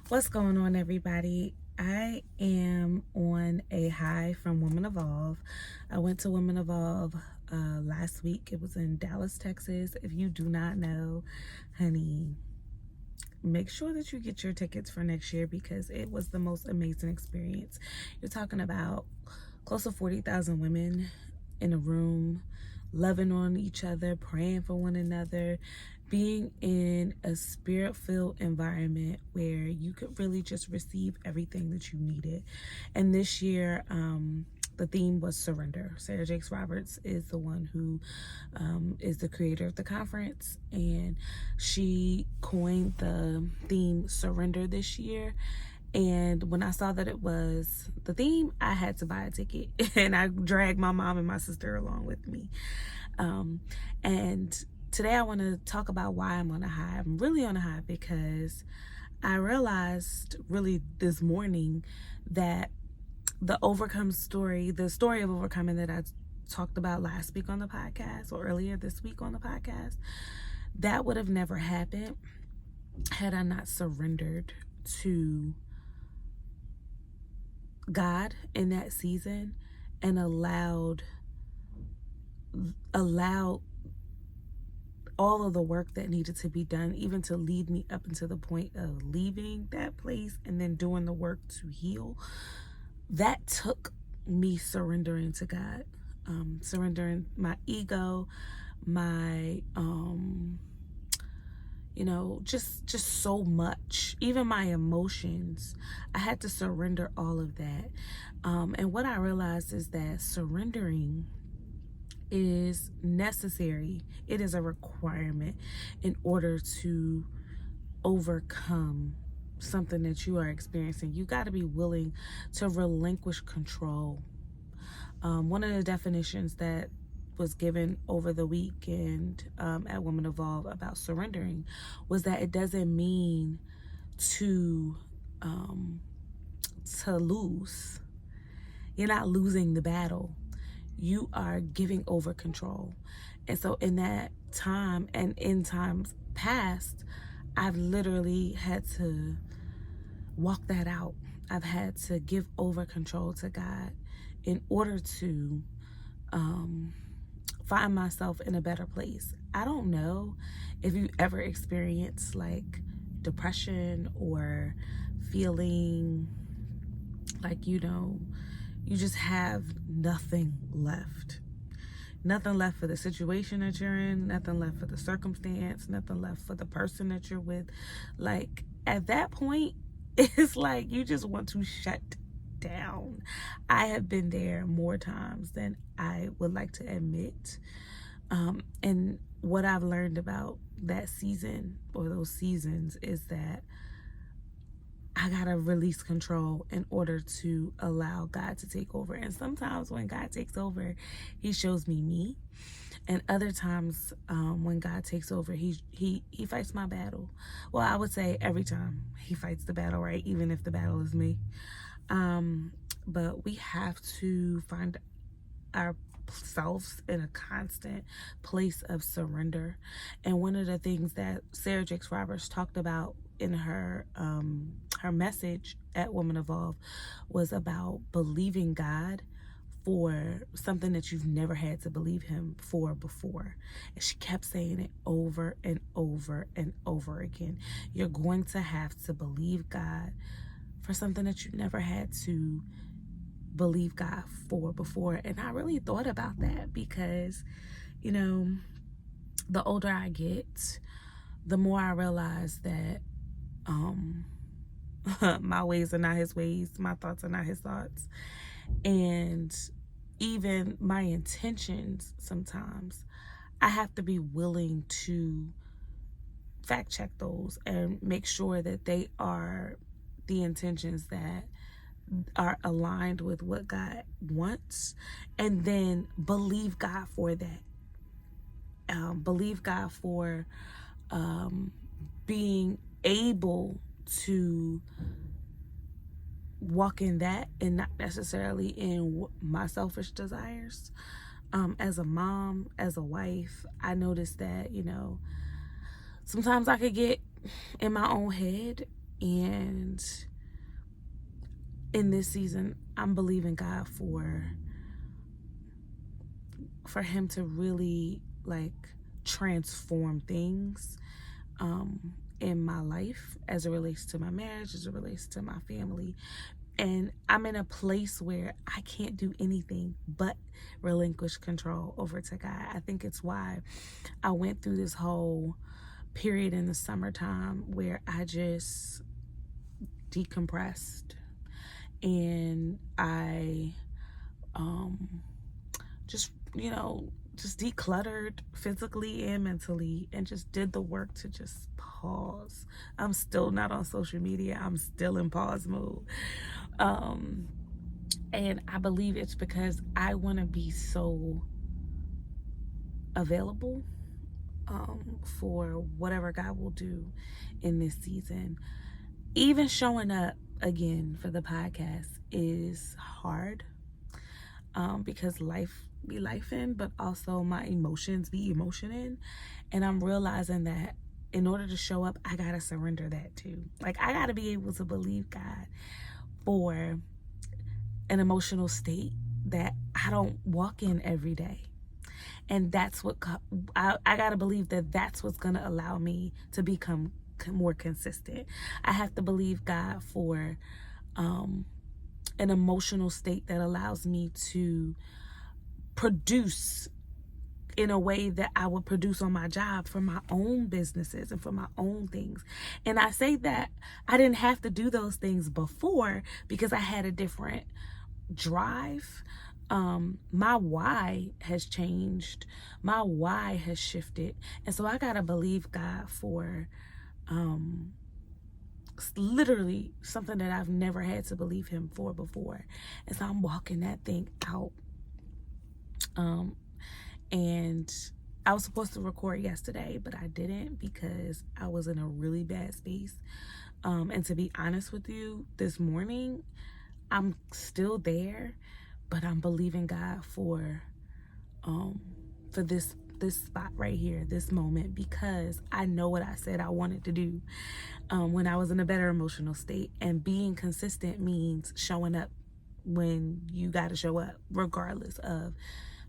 What's going on, everybody? I am on a high from Women Evolve. I went to Women Evolve last week. It was in Dallas, Texas. If you do not know, honey, make sure that you get your tickets for next year because it was the most amazing experience. You're talking about close to 40,000 women in a room, loving on each other, praying for one another, being in a spirit-filled environment where you could really just receive everything that you needed. And this year, the theme was surrender. Sarah Jakes Roberts is the one who is the creator of the conference, and she coined the theme surrender this year. And when I saw that it was the theme, I had to buy a ticket and I dragged my mom and my sister along with me. And today I want to talk about why I'm on a high. I'm really on a high because I realized really this morning that the story of overcoming that I talked about last week on the podcast or earlier this week on the podcast, that would have never happened had I not surrendered to God in that season and allowed all of the work that needed to be done, even to lead me up until the point of leaving that place and then doing the work to heal. That took me surrendering to God, surrendering my ego, my just so much, even my emotions. I had to surrender all of that. And what I realized is that surrendering is necessary. It is a requirement in order to overcome something that you are experiencing. You got to be willing to relinquish control. One of the definitions that was given over the weekend at Women Evolve about surrendering was that it doesn't mean to lose. You're not losing the battle. You are giving over control. And so in that time and in times past, I've literally had to walk that out. I've had to give over control to God in order to find myself in a better place. I don't know if you ever experienced like depression or feeling like, you just have nothing left. Nothing left for the situation that you're in, nothing left for the circumstance, nothing left for the person that you're with. Like at that point, it's like you just want to shut down. I have been there more times than I would like to admit. And what I've learned about that season or those seasons is that I gotta release control in order to allow God to take over. And sometimes when God takes over, he shows me. And other times when God takes over, he fights my battle. Well, I would say every time he fights the battle, right? Even if the battle is me. But we have to find ourselves in a constant place of surrender. And one of the things that Sarah Jakes Roberts talked about in her message at Women Evolve was about believing God for something that you've never had to believe him for before. And she kept saying it over and over and over again. You're going to have to believe God for something that you never had to believe God for before. And I really thought about that because, the older I get, the more I realize that my ways are not his ways, my thoughts are not his thoughts. And even my intentions, sometimes I have to be willing to fact check those and make sure that they are the intentions that are aligned with what God wants, and then believe God for that. Believe God for being able to walk in that and not necessarily in my selfish desires. As a mom, as a wife, I noticed that, sometimes I could get in my own head And in this season, I'm believing God for him to really like transform things in my life as it relates to my marriage, as it relates to my family. And I'm in a place where I can't do anything but relinquish control over to God. I think it's why I went through this whole period in the summertime where I just decompressed, and I just just decluttered physically and mentally, and just did the work to just pause. I'm still not on social media. I'm still in pause mode. And I believe it's because I want to be so available for whatever God will do in this season. Even showing up again for the podcast is hard because life be lifing, but also my emotions be emotioning. And I'm realizing that in order to show up, I gotta surrender that too. Like, I gotta be able to believe God for an emotional state that I don't walk in every day. And that's what I gotta believe that that's what's gonna allow me to become more consistent. I have to believe God for an emotional state that allows me to produce in a way that I would produce on my job for my own businesses and for my own things. And I say that I didn't have to do those things before because I had a different drive. My why has changed. My why has shifted. And so I gotta believe God for literally something that I've never had to believe him for before. And so I'm walking that thing out. And I was supposed to record yesterday, but I didn't because I was in a really bad space. And to be honest with you, this morning, I'm still there, but I'm believing God for this spot right here, this moment, because I know what I said I wanted to do when I was in a better emotional state. And being consistent means showing up when you got to show up, regardless of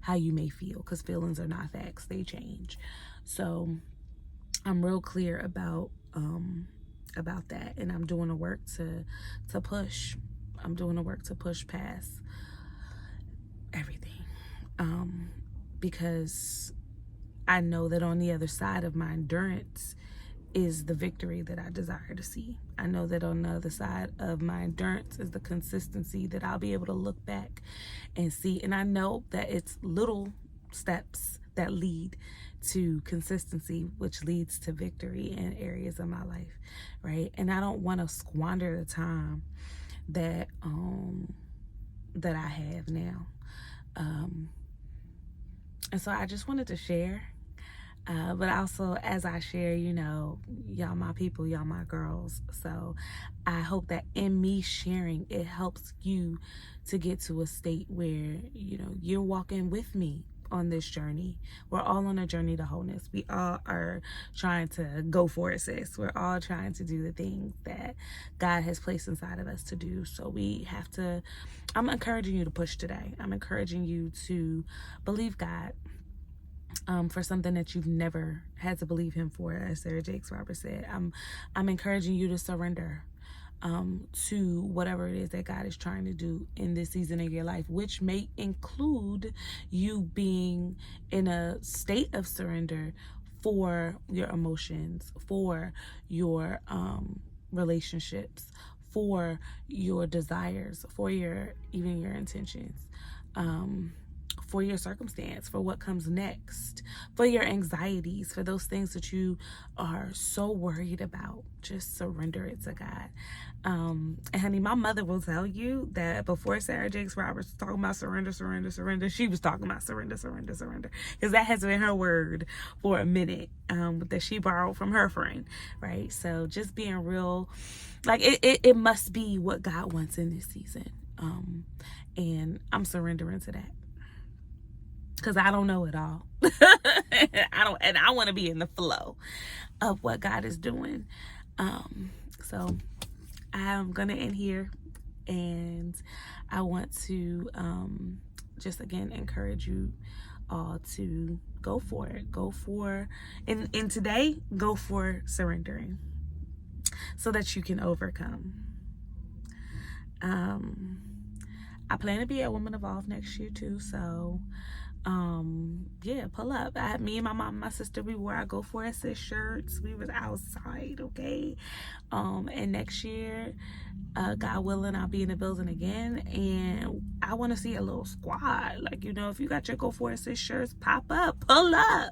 how you may feel, because feelings are not facts, they change. So I'm real clear about that, and I'm doing the work to push. I'm doing the work to push past everything, because I know that on the other side of my endurance is the victory that I desire to see. I know that on the other side of my endurance is the consistency that I'll be able to look back and see. And I know that it's little steps that lead to consistency, which leads to victory in areas of my life, right? And I don't want to squander the time that that I have now. And so I just wanted to share. But also, as I share, y'all my people, y'all my girls. So I hope that in me sharing, it helps you to get to a state where, you're walking with me on this journey. We're all on a journey to wholeness. We all are trying to go for it, sis. We're all trying to do the things that God has placed inside of us to do. So we have to, I'm encouraging you to push today. I'm encouraging you to believe God for something that you've never had to believe him for, as Sarah Jakes Roberts said. I'm encouraging you to surrender to whatever it is that God is trying to do in this season of your life, which may include you being in a state of surrender for your emotions, for your relationships, for your desires, for even your intentions. For your circumstance, for what comes next, for your anxieties, for those things that you are so worried about. Just surrender it to God. And honey, my mother will tell you that before Sarah Jakes Roberts was talking about surrender, she was talking about surrender. Because that has been her word for a minute, that she borrowed from her friend, right? So just being real, like it must be what God wants in this season. And I'm surrendering to that. Because I don't know it all. I want to be in the flow of what God is doing. So I'm gonna end here, and I want to just again encourage you all to go for it. Go for, and today, go for surrendering so that you can overcome. I plan to be at Women Evolve next year too, so yeah, pull up. Me and my mom and my sister, we wore our Go For Assist shirts. We was outside, okay? And next year, God willing, I'll be in the building again, and I want to see a little squad. Like, you know, if you got your Go For Assist shirts, pop up, pull up,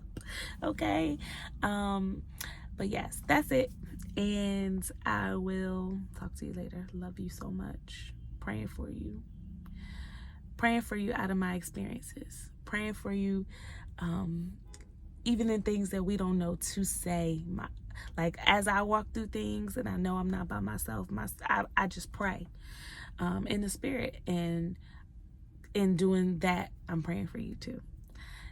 okay? But yes, that's it, and I will talk to you later. Love you so much. Praying for you out of my experiences, praying for you even in things that we don't know to say. Like as I walk through things and I know I'm not by myself, I just pray in the spirit, and in doing that, I'm praying for you too.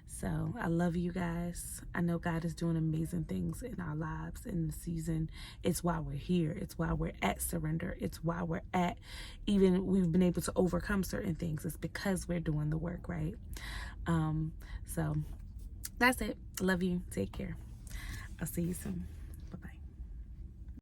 So I love you guys. I know God is doing amazing things in our lives in the season. It's why we're here. It's why we're at Surrender. It's why we're at, even we've been able to overcome certain things. It's because we're doing the work, right? So that's it. Love you. Take care. I'll see you soon.